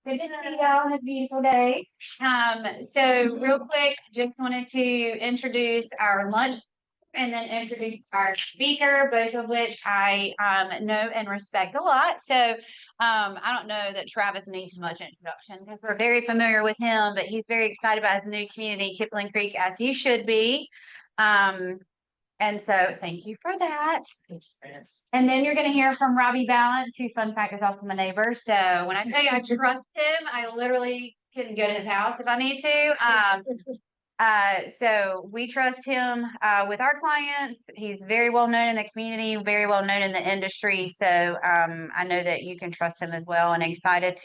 Good to see y'all on a beautiful day. So real quick, just wanted to introduce our lunch and then introduce our speaker, both of which I know and respect a lot. So I don't know that Travis needs much introduction because we're very familiar with him, but he's very excited about his new community, Kipling Creek, as you should be. And so thank you for that. And then you're going to hear from Robbie Ballance, who, fun fact, is also my neighbor. So when I tell you I trust him, I literally can go to his house if I need to. So we trust him with our clients. He's very well known in the community, very well known in the industry. So I know that you can trust him as well, and excited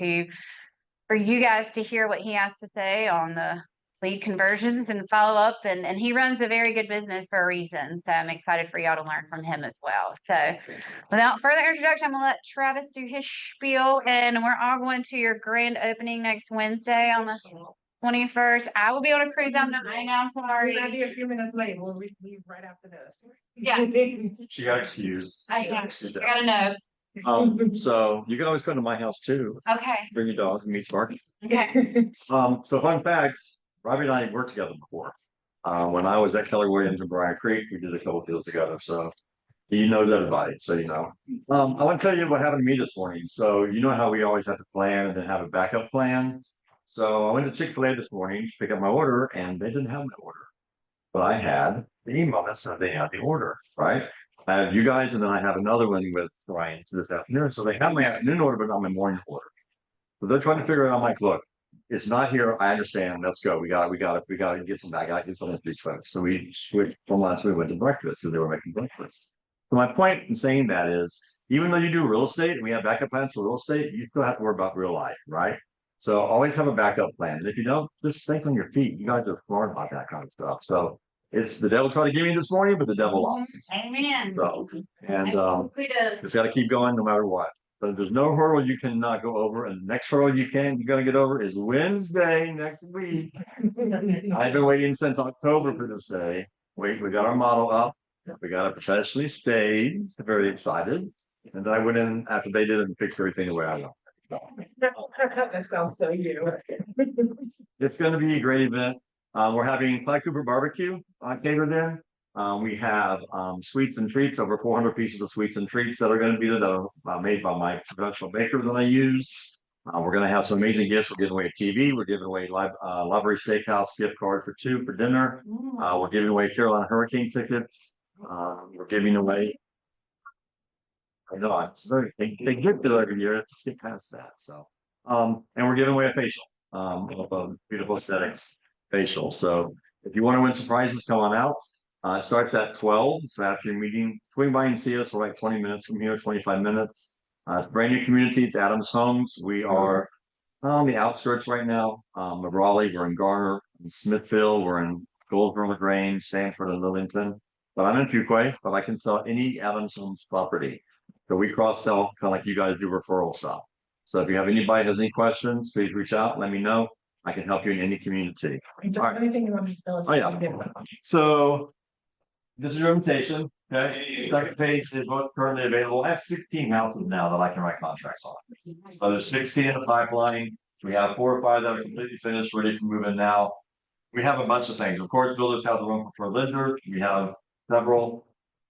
for you guys to hear what he has to say on the lead conversions and follow up. And he runs a very good business for a reason. So I'm excited for y'all to learn from him as well. So without further introduction, I'm gonna let Travis do his spiel, and we're all going to your grand opening next Wednesday on the 21st. I will be on a cruise. I'm not right now. Sorry. We'll be a few minutes late. We'll leave right after this. Yeah. She got excused. I gotta know. So you can always come to my house too. Okay. Bring your dog and meet Sparky. Okay. So fun facts, Robbie and I worked together before. When I was at Keller Williams and Bryan Creek, we did a couple deals together. So he knows everybody. So you know. I want to tell you what happened to me this morning. So you know how we always have to plan and then have a backup plan. So I went to Chick-fil-A this morning to pick up my order, and they didn't have my order. But I had the email that said they had the order, right? I have you guys, and then I have another one with Ryan this afternoon. So they have my afternoon order, but not my morning order. So they're trying to figure it out. I'm like, look, it's not here. I understand. Let's go. We got to get some back. I got to get some of these folks. So we switched from lunch. We went to breakfast because they were making breakfast. So my point in saying that is, even though you do real estate and we have backup plans for real estate, you still have to worry about real life, right? So always have a backup plan. And if you don't, just think on your feet. You guys are smart about that kind of stuff. So it's the devil tried to give me this morning, but the devil lost. Amen. So, and it's got to keep going no matter what. But there's no hurdle you cannot go over, and the next hurdle you're gonna get over is Wednesday next week. I've been waiting since October for this day. We got our model up. We got it professionally staged. Very excited. And then I went in after they did it and fixed everything the way I want. That sounds so you. It's going to be a great event. We're having Clyde Cooper barbecue catered in. We have sweets and treats, over 400 pieces of sweets and treats that are going to be there that are made by my professional baker that I use. We're going to have some amazing gifts. We're giving away a TV. We're giving away Library Steakhouse gift card for 2 for dinner. We're giving away Carolina Hurricane tickets. We're giving away. I know it's very they give it every year. It's get past that. So and we're giving away a facial of beautiful aesthetics facial. So if you want to win some prizes, come on out. It starts at 12. So after your meeting, swing by and see us. We're like 20 minutes from here, 25 minutes. It's a brand new community. It's Adams Homes. We are on the outskirts right now of Raleigh. We're in Garner, in Smithfield. We're in Goldsboro, LaGrange, Sanford, and Lillington. But I'm in Fuquay, but I can sell any Adams Homes property. So we cross sell kind of like you guys do referral stuff. So if you have anybody has any questions, please reach out. Let me know. I can help you in any community. Anything you want to tell us? Oh yeah. So this is your invitation. Okay. Second page is what's currently available. I have 16 houses now that I can write contracts on. So there's 16 in the pipeline. We have 4 or 5 that are completely finished, ready for moving now. We have a bunch of things. Of course, builders have the room for lender. We have several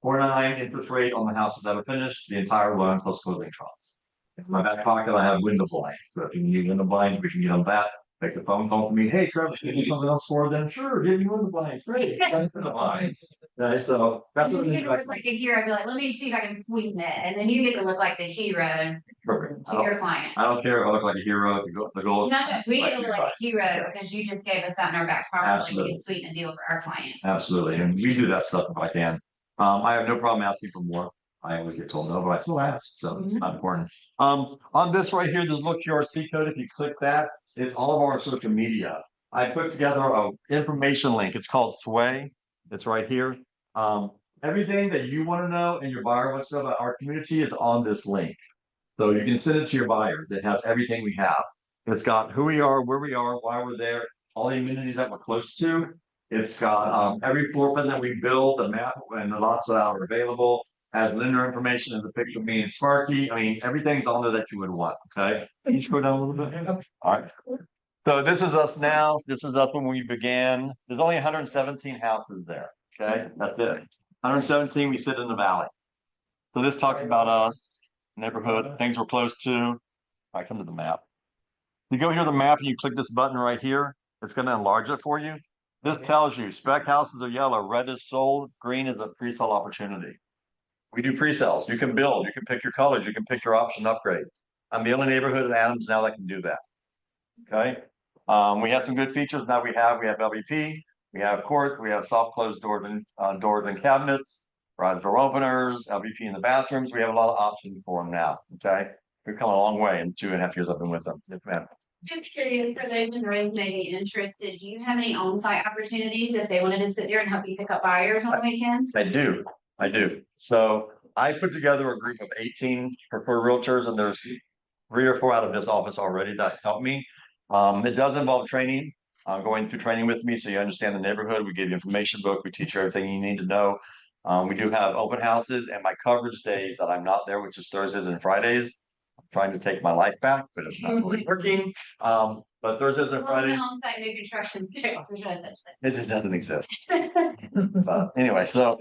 4.9 interest rate on the houses that are finished. The entire loan plus closing costs. In my back pocket, I have window blinds. So if you need window blinds, we can get on that. Make a phone call to me. Hey, Travis, can you do something else for them? Sure, give me window blinds. Great. Window blinds. Okay, so that's what you get to look like a hero. I'd be like, let me see if I can sweeten it, and then you get to look like the hero. Perfect. To your client. I don't care if I look like a hero. The goal. No, we get to look like a hero because you just gave us that in our back pocket. Absolutely. We can sweeten a deal for our client. Absolutely, and we do that stuff if I can. I have no problem asking for more. I always get told no, but I still ask. So not important. On this right here, this little QRC code, if you click that, it's all of our social media. I put together a information link. It's called Sway. It's right here. Everything that you want to know and your buyer wants to know about our community is on this link. So you can send it to your buyers. It has everything we have. It's got who we are, where we are, why we're there, all the amenities that we're close to. It's got every floor plan that we build, the map and the lots that are available. has lender information, as a picture of me and Sparky. I mean, everything's on there that you would want, okay? Can you scroll down a little bit? All right. So this is us now. This is us when we began. There's only 117 houses there, okay? That's it. 117, we sit in the valley. So this talks about us, neighborhood, things we're close to. I come to the map. You go here to the map and you click this button right here. It's going to enlarge it for you. This tells you spec houses are yellow, red is sold, green is a pre-sale opportunity. We do pre-sales. You can build, you can pick your colors, you can pick your option upgrades. I'm the only neighborhood in Adams now that can do that. Okay. We have some good features now. We have LVP, we have court, we have soft closed doors and cabinets, garage door openers, LVP in the bathrooms. We have a lot of options for them now. Okay. We've come a long way in 2.5 years I've been with them. Yes, ma'am. Just curious, for those in the room maybe interested, do you have any on-site opportunities if they wanted to sit there and help you pick up buyers on the weekends? I do. I do. So I put together a group of 18 preferred realtors, and there's 3 or 4 out of this office already that help me. It does involve training, going through training with me so you understand the neighborhood. We give you information book. We teach you everything you need to know. We do have open houses, and my coverage days that I'm not there, which is Thursdays and Fridays. I'm trying to take my life back, but it's not really working. But Thursdays and Fridays. On-site new construction sales, It just doesn't exist. But anyway, so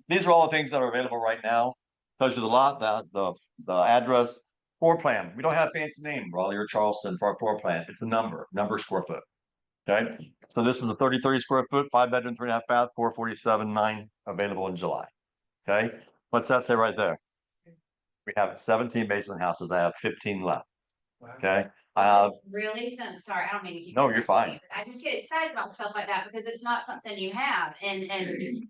these are all the things that are available right now. Tells you the lot, the address, floor plan. We don't have fancy name, Raleigh or Charleston for our floor plan. It's a number square foot. Okay. So this is a 30 square foot, 5-bedroom, 3.5 bath, 447.9 available in July. Okay. What's that say right there? We have 17 basement houses. I have 15 left. Okay. Really? Sorry, I don't mean to keep. No, you're fine. I just get excited about stuff like that because it's not something you have. And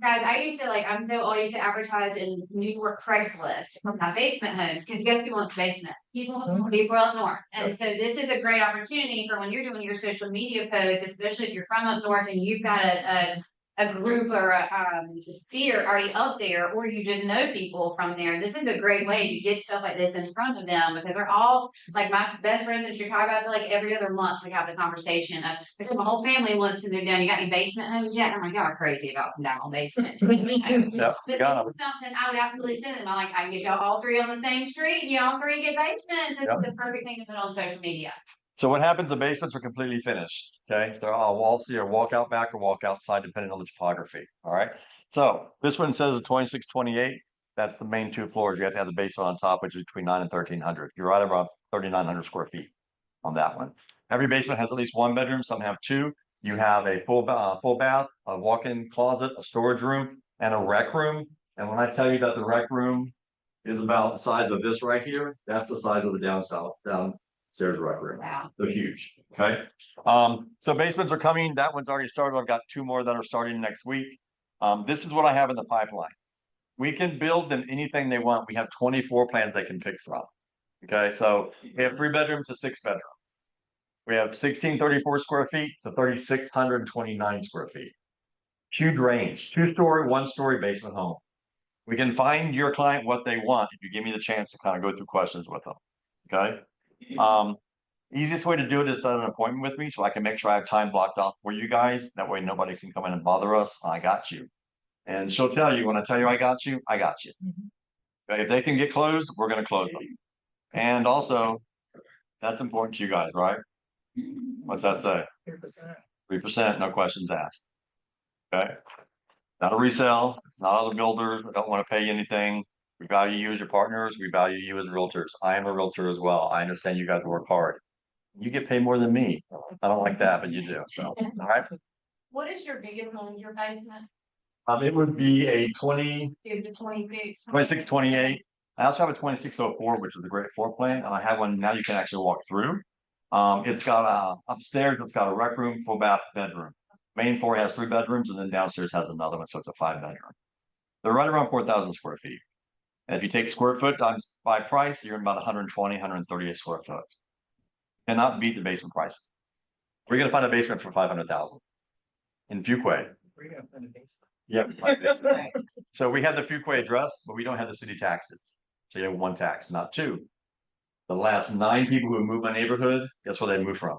guys, I used to I used to advertise in New York Craigslist for my basement homes because guess who wants basement? People up north. And so this is a great opportunity for when you're doing your social media posts, especially if you're from up north and you've got a group or a sphere already up there, or you just know people from there. This is a great way to get stuff like this in front of them because they're all like my best friends in Chicago. I feel like every other month we have the conversation of because my whole family wants to move down. You got any basement homes yet? I'm like, y'all are crazy about some down basements. But this is something I would absolutely send them. I can get y'all all 3 on the same street and y'all 3 get basements. This is the perfect thing to put on social media. So what happens, the basements are completely finished, okay? They're all walls here, walk out back or walk outside, depending on the topography, all right? So this one says a 2628. That's the main 2 floors. You have to have the basement on top, which is between 900 and 1,300. You're right around 3,900 square feet on that one. Every basement has at least 1 bedroom. Some have 2. You have a full bath, a walk-in closet, a storage room, and a rec room. And when I tell you that the rec room is about the size of this right here, that's the size of the downstairs rec room. Wow. They're huge. Okay. So basements are coming. That one's already started. I've got 2 more that are starting next week. This is what I have in the pipeline. We can build them anything they want. We have 24 plans they can pick from. Okay. So we have 3 bedrooms to 6 bedroom. We have 1,634 square feet to 3,629 square feet. Huge range. 2-story, 1-story basement home. We can find your client what they want if you give me the chance to kind of go through questions with them. Okay. Easiest way to do it is set an appointment with me so I can make sure I have time blocked off for you guys. That way nobody can come in and bother us. I got you. And she'll tell you when I tell you I got you, I got you. Okay, if they can get closed, we're going to close them. And also, that's important to you guys, right? What's that say? 3%, no questions asked. Okay. Not a resale. It's not other builders. We don't want to pay you anything. We value you as your partners. We value you as realtors. I am a realtor as well. I understand you guys work hard. You get paid more than me. I don't like that, but you do. So, all right. What is your biggest home, your basement? It would be a 26. 2628. I also have a 2604, which is a great floor plan. And I have one now you can actually walk through. It's got upstairs, it's got a rec room, full bath, bedroom. Main floor has 3 bedrooms, and then downstairs has another one, so it's a 5-bedroom. They're right around 4,000 square feet. And if you take square foot times by price, you're about 120, 138 square foot. Cannot beat the basement price. We're gonna find a basement for 500,000 in Fuquay. Yep. So we have the Fuquay address, but we don't have the city taxes. So you have 1 tax, not 2. The last 9 people who moved my neighborhood, guess where they moved from?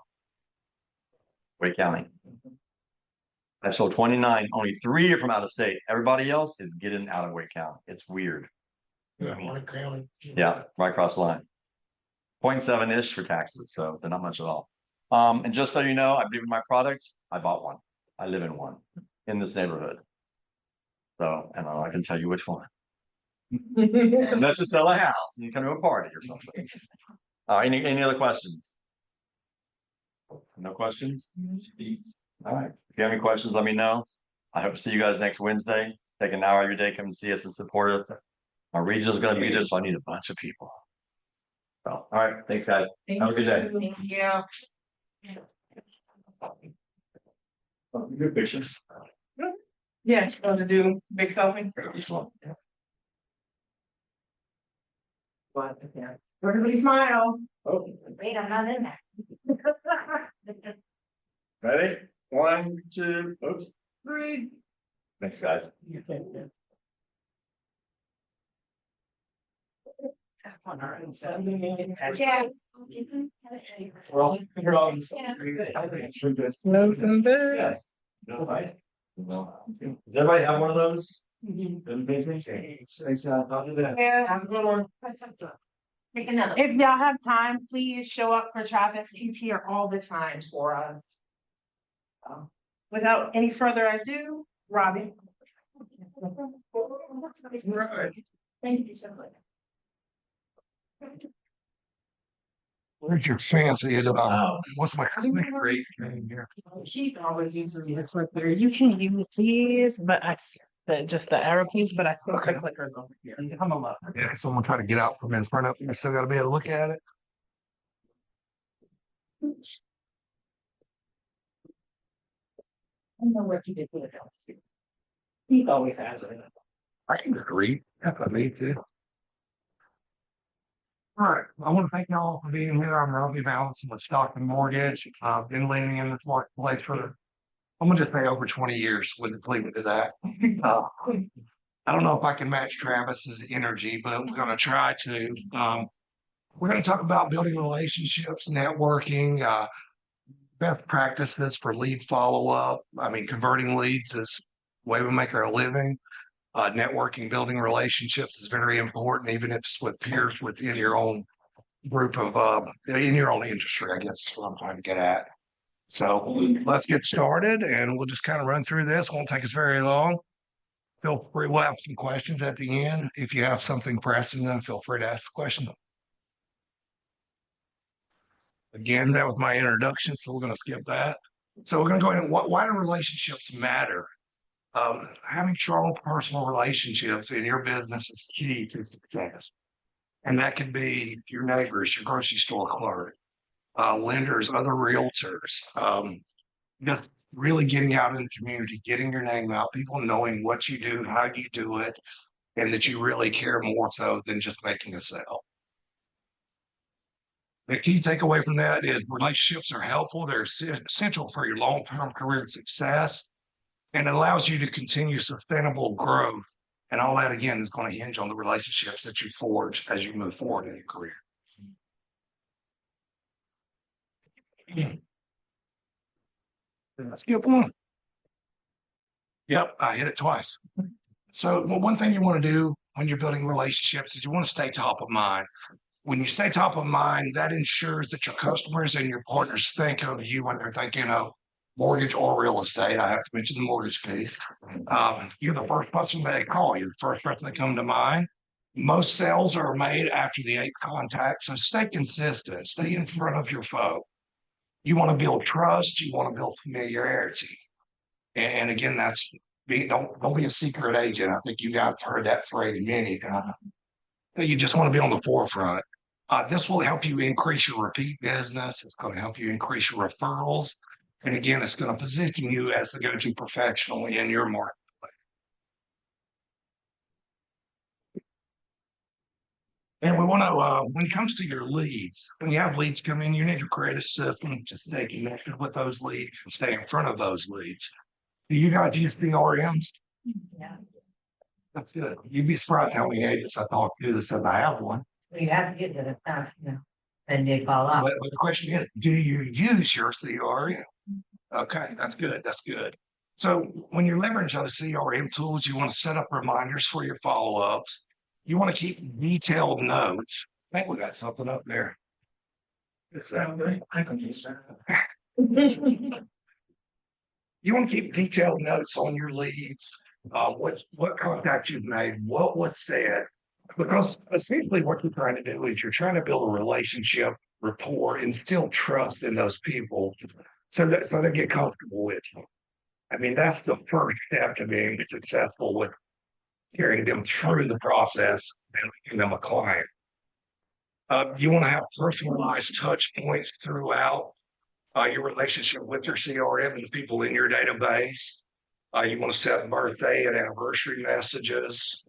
Wake County. I've sold 29, only 3 are from out of state. Everybody else is getting out of Wake County. It's weird. Yeah, right across the line. 0.7-ish for taxes, so they're not much at all. And just so you know, I've given my product, I bought one. I live in one in this neighborhood. So, and I can tell you which one. Unless you sell a house and you come to a party or something. Any other questions? No questions? All right. If you have any questions, let me know. I hope to see you guys next Wednesday. Take an hour of your day, come and see us and support us. Our region is going to be there, so I need a bunch of people. So, all right. Thanks, guys. Have a good day. Thank you. Good pictures. Yeah, just want to do big selfie. Everybody smile. Oh, Wait, I'm not in there. ready? 1, 2, oops, 3. Thanks, guys. Yeah. Yes. Does everybody have one of those? Yeah. Have a good one. Take another. If y'all have time, please show up for Travis. He's here all the time for us. Without any further ado, Robbie. Thank you so much. Where's your fancy? What's my great name here? She always uses the clicker. You can use these, but just the arrow keys, but I think the clicker's over here. Come on up. Yeah, someone try to get out from in front of you. You still got to be able to look at it. I don't know where he did it. He always has it. I can just read if I need to. All right. I want to thank y'all for being here. I'm Robbie Ballance with Stockton Mortgage. I've been living in this marketplace for, I'm going to just say over 20 years. Wouldn't leave it to that. I don't know if I can match Travis's energy, but we're going to try to. We're going to talk about building relationships, networking, best practices for lead follow-up. I mean, converting leads is the way we make our living. Networking, building relationships is very important, even if it's with peers within your own group of, in your own industry, I guess is what I'm trying to get at. So let's get started and we'll just kind of run through this. Won't take us very long. Feel free, we'll have some questions at the end. If you have something pressing, then feel free to ask the question. Again, that was my introduction, so we're going to skip that. So we're going to go into why do relationships matter? Having strong personal relationships in your business is key to success. And that could be your neighbors, your grocery store clerk, lenders, other realtors, just really getting out in the community, getting your name out, people knowing what you do, how you do it, and that you really care more so than just making a sale. The key takeaway from that is relationships are helpful. They're essential for your long-term career success. And it allows you to continue sustainable growth. And all that, again, is going to hinge on the relationships that you forge as you move forward in your career. Let's skip one. Yep, I hit it twice. So one thing you want to do when you're building relationships is you want to stay top of mind. When you stay top of mind, that ensures that your customers and your partners think of you when they're thinking of mortgage or real estate. I have to mention the mortgage piece. You're the first person they call. You're the first person that come to mind. Most sales are made after the 8th contact, so stay consistent. Stay in front of your foe. You want to build trust. You want to build familiarity. And again, that's don't be a secret agent. I think you guys have heard that phrase many times. You just want to be on the forefront. This will help you increase your repeat business. It's going to help you increase your referrals. And again, it's going to position you as the go-to professional in your marketplace. And we want to, when it comes to your leads, when you have leads come in, you need to create a system to stay connected with those leads and stay in front of those leads. Do you guys use CRMs? Yeah. That's good. You'd be surprised how many agents I talk to that said I have one. You have to get to the stuff, then they fall off. But the question is, do you use your CRM? Okay, that's good. That's good. So when you're leveraging those CRM tools, you want to set up reminders for your follow-ups. You want to keep detailed notes. I think we got something up there. Is that right? I can use that. You want to keep detailed notes on your leads, what contact you've made, what was said, because essentially what you're trying to do is you're trying to build a relationship, rapport, instill trust in those people, so they get comfortable with you. I mean, that's the first step to being successful with carrying them through the process and making them a client. You want to have personalized touch points throughout your relationship with your CRM and the people in your database. You want to set birthday and anniversary messages,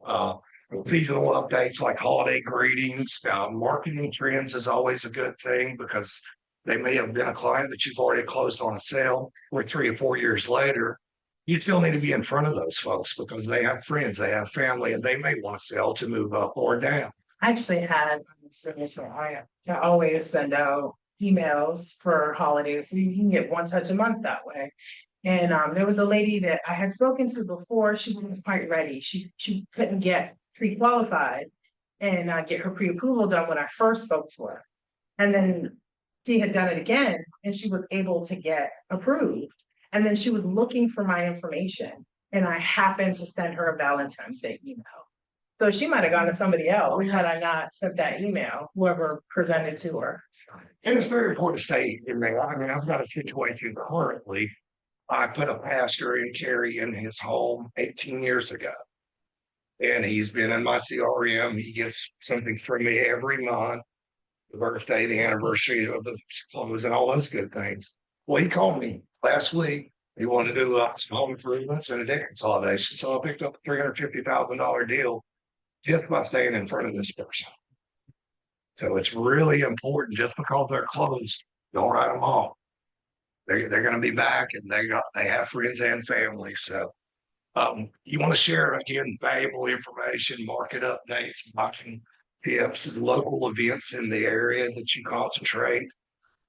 seasonal updates like holiday greetings. Marketing trends is always a good thing because they may have been a client that you've already closed on a sale, or 3 or 4 years later. You still need to be in front of those folks because they have friends, they have family, and they may want to sell to move up or down. I actually had service where I always send out emails for holidays, so you can get one touch a month that way. And there was a lady that I had spoken to before. She wasn't quite ready. She couldn't get pre-qualified and get her pre-approval done when I first spoke to her. And then she had done it again and she was able to get approved. And then she was looking for my information and I happened to send her a Valentine's Day email. So she might have gone to somebody else had I not sent that email, whoever presented to her. And it's very important to stay in there. I mean, I've got a situation currently. I put a pastor in Cary in his home 18 years ago. And he's been in my CRM. He gets something from me every month, the birthday, the anniversary of the close, and all those good things. Well, he called me last week. He wanted to do some home improvements and a debt consolidation. So I picked up a $350,000 deal just by staying in front of this person. So it's really important, just because they're closed, don't write them off. They're going to be back, and they have friends and family. So you want to share, again, valuable information, market updates, marketing tips, local events in the area that you concentrate.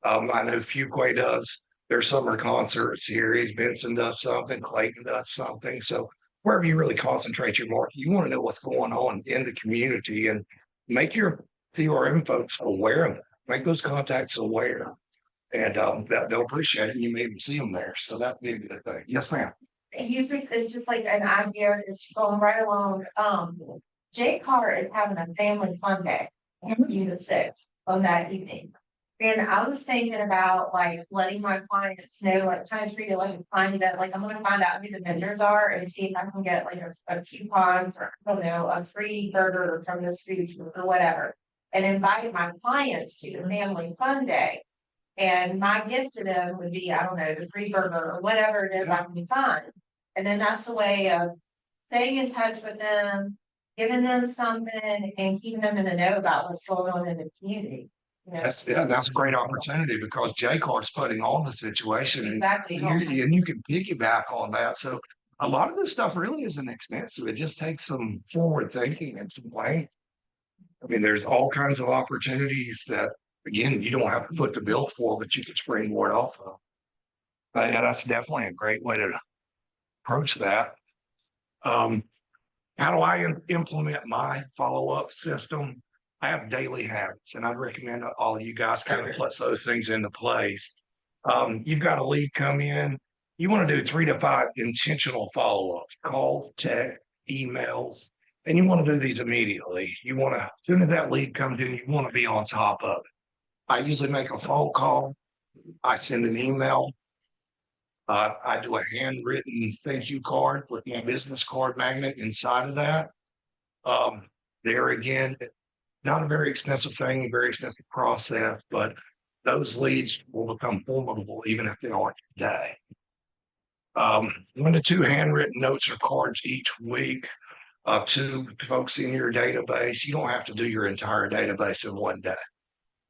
I know Fuquay does their summer concerts here. Benson does something, Clayton does something. So wherever you really concentrate your market, you want to know what's going on in the community and make your CRM folks aware of it. Make those contacts aware, and they'll appreciate it. And you may even see them there. So that'd be a good thing. Yes, ma'am. Usually it's just like an idea, it's going right along. Jay Carter is having a family fun day on June the 6th on that evening. And I was thinking about like letting my clients know, like kind of treat it like a client that like I'm gonna find out who the vendors are and see if I can get like a coupons or I don't know, a free burger from this food or whatever. And invite my clients to the family fun day. And my gift to them would be, I don't know, the free burger or whatever it is I can find. And then that's the way of staying in touch with them, giving them something and keeping them in the know about what's going on in the community. You know? That's a great opportunity because J-Card's putting on the situation. Exactly. And you can piggyback on that. So a lot of this stuff really isn't expensive. It just takes some forward thinking and some planning. I mean, there's all kinds of opportunities that, again, you don't have to put the bill for, but you can springboard off of. But yeah, that's definitely a great way to approach that. How do I implement my follow-up system? I have daily habits, and I'd recommend all of you guys kind of put those things into place. You've got a lead come in. You want to do 3 to 5 intentional follow-ups, call, text, emails, and you want to do these immediately. You want to, as soon as that lead comes in, you want to be on top of it. I usually make a phone call. I send an email. I do a handwritten thank you card with my business card magnet inside of that. There again, not a very expensive thing, a very expensive process, but those leads will become formidable even if they aren't today. 1 to 2 handwritten notes or cards each week to folks in your database. You don't have to do your entire database in one day.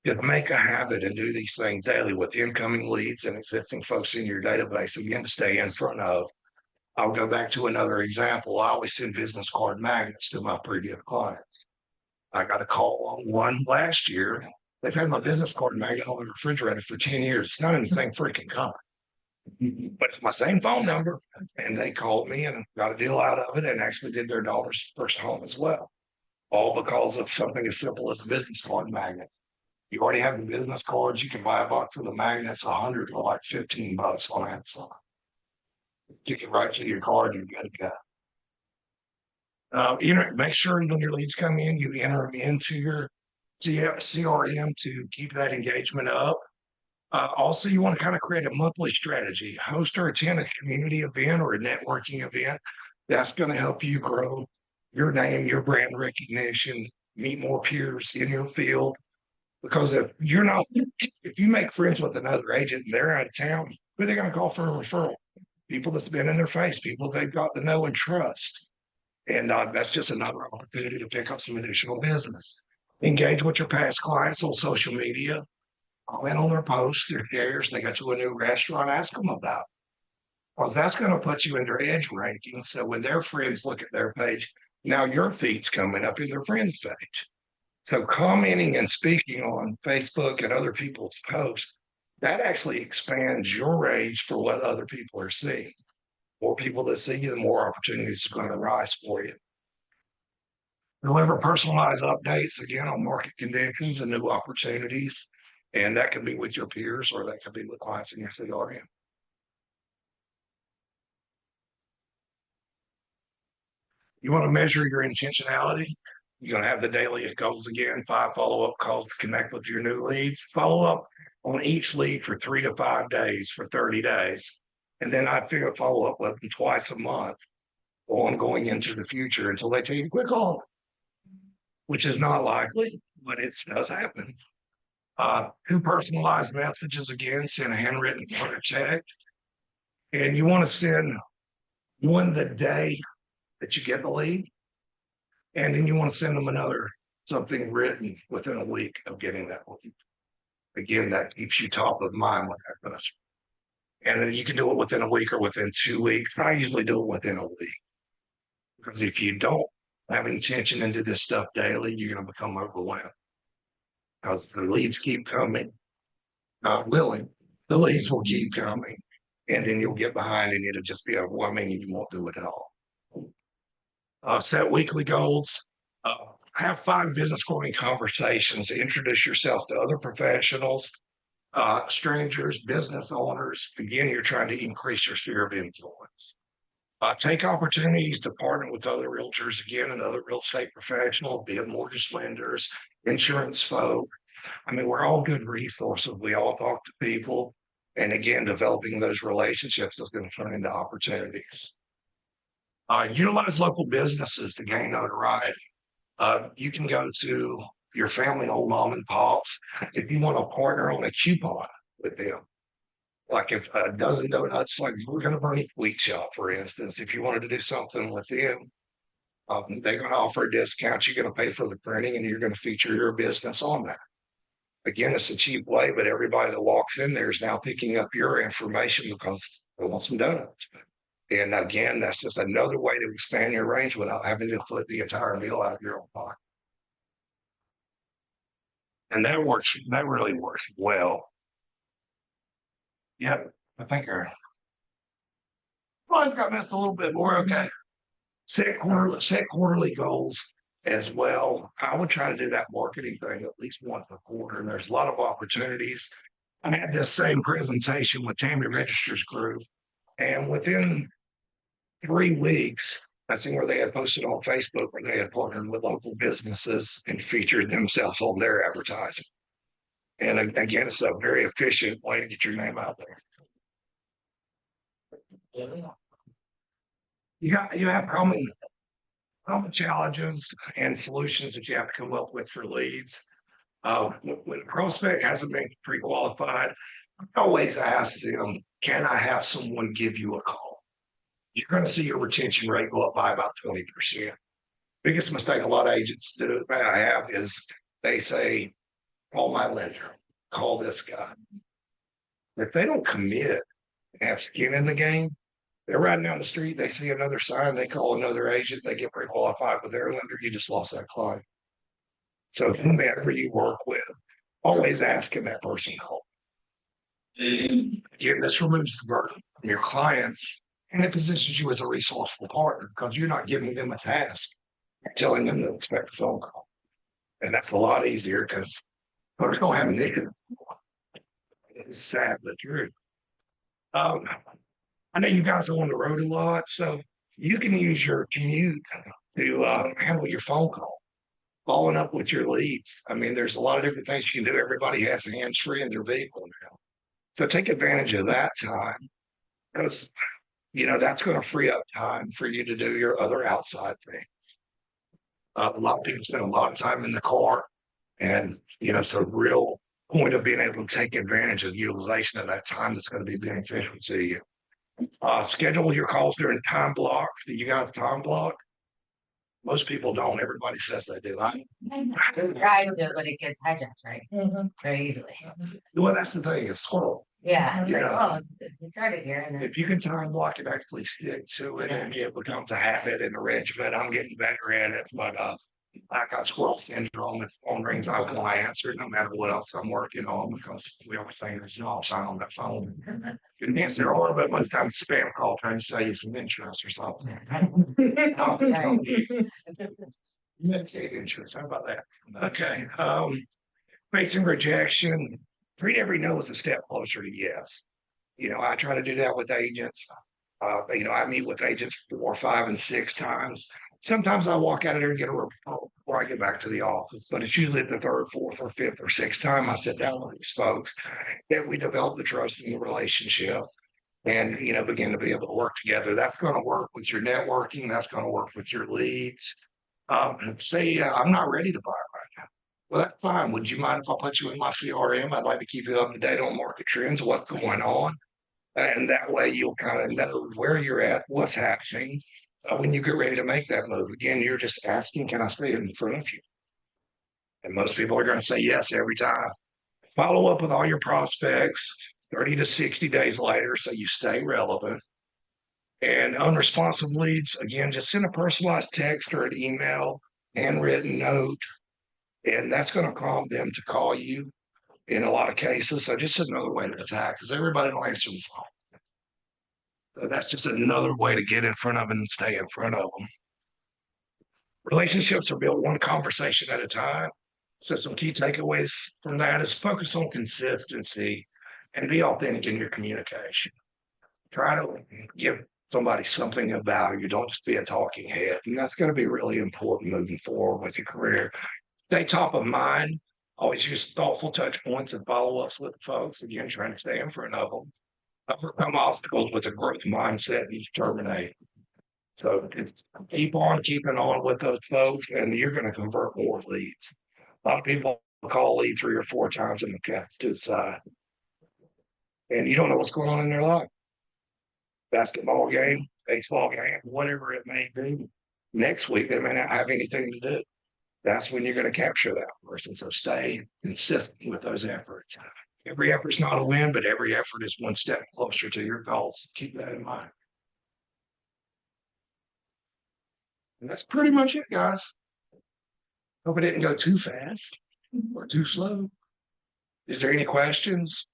Just make a habit and do these things daily with incoming leads and existing folks in your database, again, to stay in front of. I'll go back to another example. I always send business card magnets to my previous clients. I got a call on one last year. They've had my business card magnet on the refrigerator for 10 years. It's not in the same freaking company, but it's my same phone number. And they called me and got a deal out of it and actually did their daughter's first home as well. all because of something as simple as a business card magnet. You already have the business cards. You can buy a box of the magnets, 100 for like $15 on Amazon. You can write to your card, you're good to go. Make sure when your leads come in, you enter them into your CRM to keep that engagement up. Also, you want to kind of create a monthly strategy, host or attend a community event or a networking event. That's going to help you grow your name, your brand recognition, meet more peers in your field. Because if you make friends with another agent and they're out of town, who are they going to call for a referral? People that's been in their face, people they've got to know and trust. And that's just another opportunity to pick up some additional business. Engage with your past clients on social media. Comment on their posts, their shares. They go to a new restaurant, ask them about it. Because that's going to put you in their edge ranking. So when their friends look at their page, now your feed's coming up in their friends' page. So commenting and speaking on Facebook and other people's posts, that actually expands your range for what other people are seeing. More people that see you, the more opportunities are going to rise for you. Deliver personalized updates again on market conditions and new opportunities. And that could be with your peers or that could be with clients in your CRM. You want to measure your intentionality. You're going to have the daily goals again, 5 follow-up calls to connect with your new leads. Follow up on each lead for 3 to 5 days for 30 days. And then I figure follow up with them twice a month ongoing into the future until they tell you to quit calling, which is not likely, but it does happen. 2 personalized messages again, send a handwritten or a check. And you want to send one the day that you get the lead. And then you want to send them something written within a week of getting that lead. Again, that keeps you top of mind with that customer. And then you can do it within a week or within 2 weeks. I usually do it within a week. Because if you don't have intention into this stuff daily, you're going to become overwhelmed. Because the leads keep coming, not willing. The leads will keep coming. And then you'll get behind and it'll just be overwhelming and you won't do it at all. Set weekly goals. Have 5 business growing conversations. Introduce yourself to other professionals, strangers, business owners. Again, you're trying to increase your sphere of influence. Take opportunities to partner with other realtors again and other real estate professionals, be it mortgage lenders, insurance folk. I mean, we're all good resources. We all talk to people. And again, developing those relationships is going to turn into opportunities. Utilize local businesses to gain notoriety. You can go to your family-owned mom and pops if you want to partner on a coupon with them. Like if a dozen donuts, like we're going to burn a wheat shop, for instance, if you wanted to do something with them, they're going to offer a discount. You're going to pay for the printing and you're going to feature your business on that. Again, it's a cheap way, but everybody that walks in there is now picking up your information because they want some donuts. And again, that's just another way to expand your range without having to put the entire meal out of your own pocket. And that really works well. Yep, I think I've got this a little bit more. Okay. Set quarterly goals as well. I would try to do that marketing thing at least once a quarter. And there's a lot of opportunities. I had this same presentation with Tammy Register's group, and within 3 weeks, I seen where they had posted on Facebook where they had partnered with local businesses and featured themselves on their advertising. And again, it's a very efficient way to get your name out there. You have common challenges and solutions that you have to come up with for leads. When a prospect hasn't been pre-qualified, I always ask them, can I have someone give you a call? You're going to see your retention rate go up by about 20%. Biggest mistake a lot of agents do that I have is they say, call my lender, call this guy. If they don't commit and have skin in the game, they're riding down the street, they see another sign, they call another agent, they get pre-qualified with their lender, you just lost that client. So whomever you work with, always asking that person to call. Again, this removes the burden from your clients and it positions you as a resourceful partner because you're not giving them a task. telling them to expect a phone call. And that's a lot easier because folks don't have an issue. It's sad but true. Um, I know you guys are on the road a lot, so you can use your commute to handle your phone call, following up with your leads. I mean, there's a lot of different things you can do. Everybody has hands free in their vehicle now. So take advantage of that time because, that's going to free up time for you to do your other outside thing. A lot of people spend a lot of time in the car and, so real point of being able to take advantage of the utilization of that time that's going to be beneficial to you. Schedule your calls during time blocks. Do you guys time block? Most people don't. Everybody says they do. Try to, but it gets hijacked, right? Very easily. Well, that's the thing. It's slow. Yeah. Yeah. We tried it here and then. If you can time block it, actually stick to it, and it becomes a habit and a regimen. I'm getting better at it, but I got squirrel syndrome. If the phone rings, I will answer it no matter what else I'm working on because we always say there's no sign on that phone. You can answer a little bit, most times spam call trying to sell you some insurance or something. Medicaid insurance, how about that? Okay, facing rejection, treat every no as a step closer to yes. I try to do that with agents. I meet with agents 4, 5, and 6 times. Sometimes I walk out of there and get a referral before I get back to the office, but it's usually the 3rd, 4th, or 5th, or 6th time I sit down with these folks that we develop the trust in the relationship and, begin to be able to work together. That's going to work with your networking. That's going to work with your leads. Say, I'm not ready to buy right now. Well, that's fine. Would you mind if I put you in my CRM? I'd like to keep you up to date on market trends, what's going on. And that way you'll kind of know where you're at, what's happening. When you get ready to make that move, again, you're just asking, can I stay in front of you? And most people are going to say yes every time. Follow up with all your prospects 30 to 60 days later so you stay relevant. And unresponsive leads, again, just send a personalized text or an email, handwritten note, and that's going to prompt them to call you in a lot of cases. So just another way to attack because everybody don't answer the phone. So that's just another way to get in front of them and stay in front of them. Relationships are built one conversation at a time. So some key takeaways from that is focus on consistency and be authentic in your communication. Try to give somebody something of value. Don't just be a talking head. And that's going to be really important moving forward with your career. Stay top of mind. Always use thoughtful touch points and follow-ups with folks. Again, trying to stay in front of them. Overcome obstacles with a growth mindset and determination. So just keep on keeping on with those folks, and you're going to convert more leads. A lot of people call lead 3 or 4 times and look to the side, and you don't know what's going on in their life. Basketball game, baseball game, whatever it may be. Next week, they may not have anything to do. That's when you're going to capture that person. So stay consistent with those efforts. Every effort's not a win, but every effort is one step closer to your goals. Keep that in mind. And that's pretty much it, guys. Hope it didn't go too fast or too slow. Is there any questions?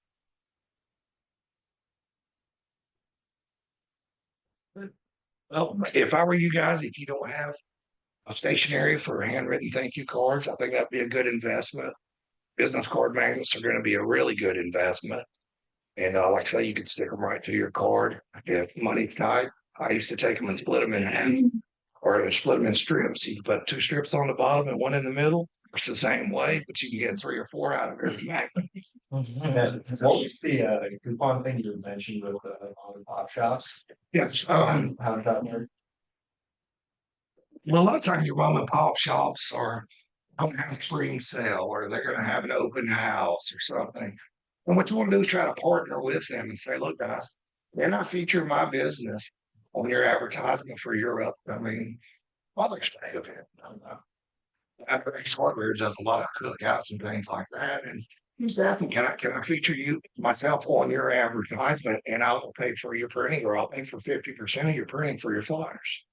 Well, if I were you guys, if you don't have a stationery for handwritten thank you cards, I think that'd be a good investment. Business card magnets are going to be a really good investment. And like I say, you can stick them right to your card. If money's tight, I used to take them and split them in half or split them in strips. You put 2 strips on the bottom and 1 in the middle. It's the same way, but you can get 3 or 4 out of every magnet. What was the coupon thing you mentioned with the pop shops? Yes. How does that work? Well, a lot of times your mom and pop shops are don't have a spring sale or they're going to have an open house or something. And what you want to do is try to partner with them and say, look, guys, they're not featuring my business on your advertisement for your upcoming Mother's Day event. Axe Hardware does a lot of cookouts and things like that. And he's asking, can I feature you myself on your advertisement and I will pay for your printing or I'll pay for 50% of your printing for your flyers.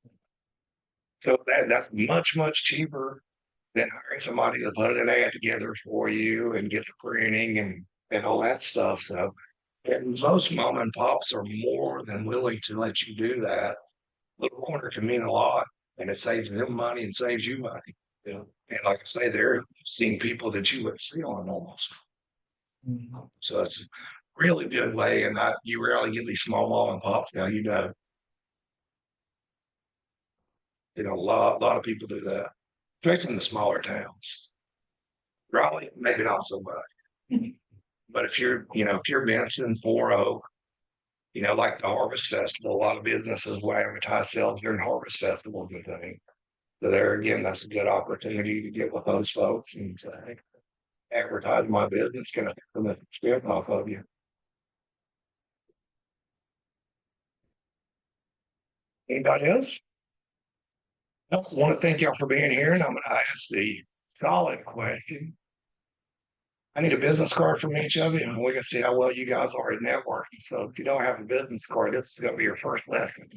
So that's much, much cheaper than hiring somebody to put an ad together for you and get the printing and all that stuff. So and most mom and pops are more than willing to let you do that. Little corner can mean a lot. And it saves them money and saves you money. Yeah. And like I say, they're seeing people that you wouldn't see on almost. So it's a really good way, and you rarely get these small mom and pops now, a lot of people do that, especially in the smaller towns. Raleigh, maybe not so much. But if you're Benson, 4-0, like the Harvest Festival, a lot of businesses will advertise sales during Harvest Festival and thing. So there again, that's a good opportunity to get with those folks and say, advertise my business, gonna come a spin off of you. Anybody else? I want to thank y'all for being here, and I'm gonna ask the solid question. I need a business card from each of you, and we can see how well you guys are at networking. So if you don't have a business card, this is gonna be your first lesson.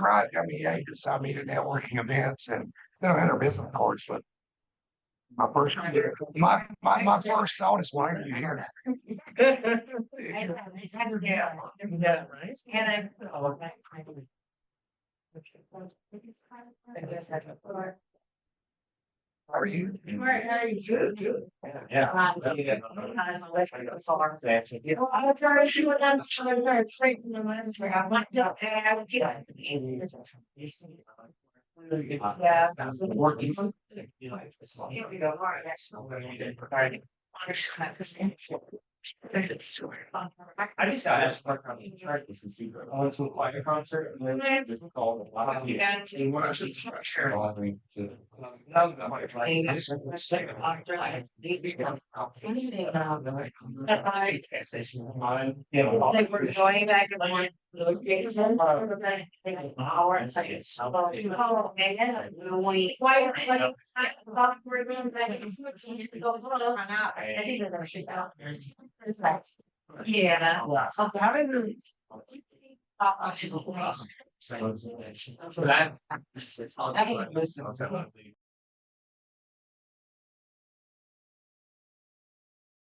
Right, I mean, I decide me to networking events and they don't have their business cards, but my first thought is, why are you here? Yeah, right? How are you? Good. Yeah. I just got asked like on the chart, this is secret. I went to a choir concert and then just called a lot of. They were going back and forth. Hour and seconds. Oh, man, we. Why, like, we're going back and forth. I think they're gonna shoot out. Yeah. So that.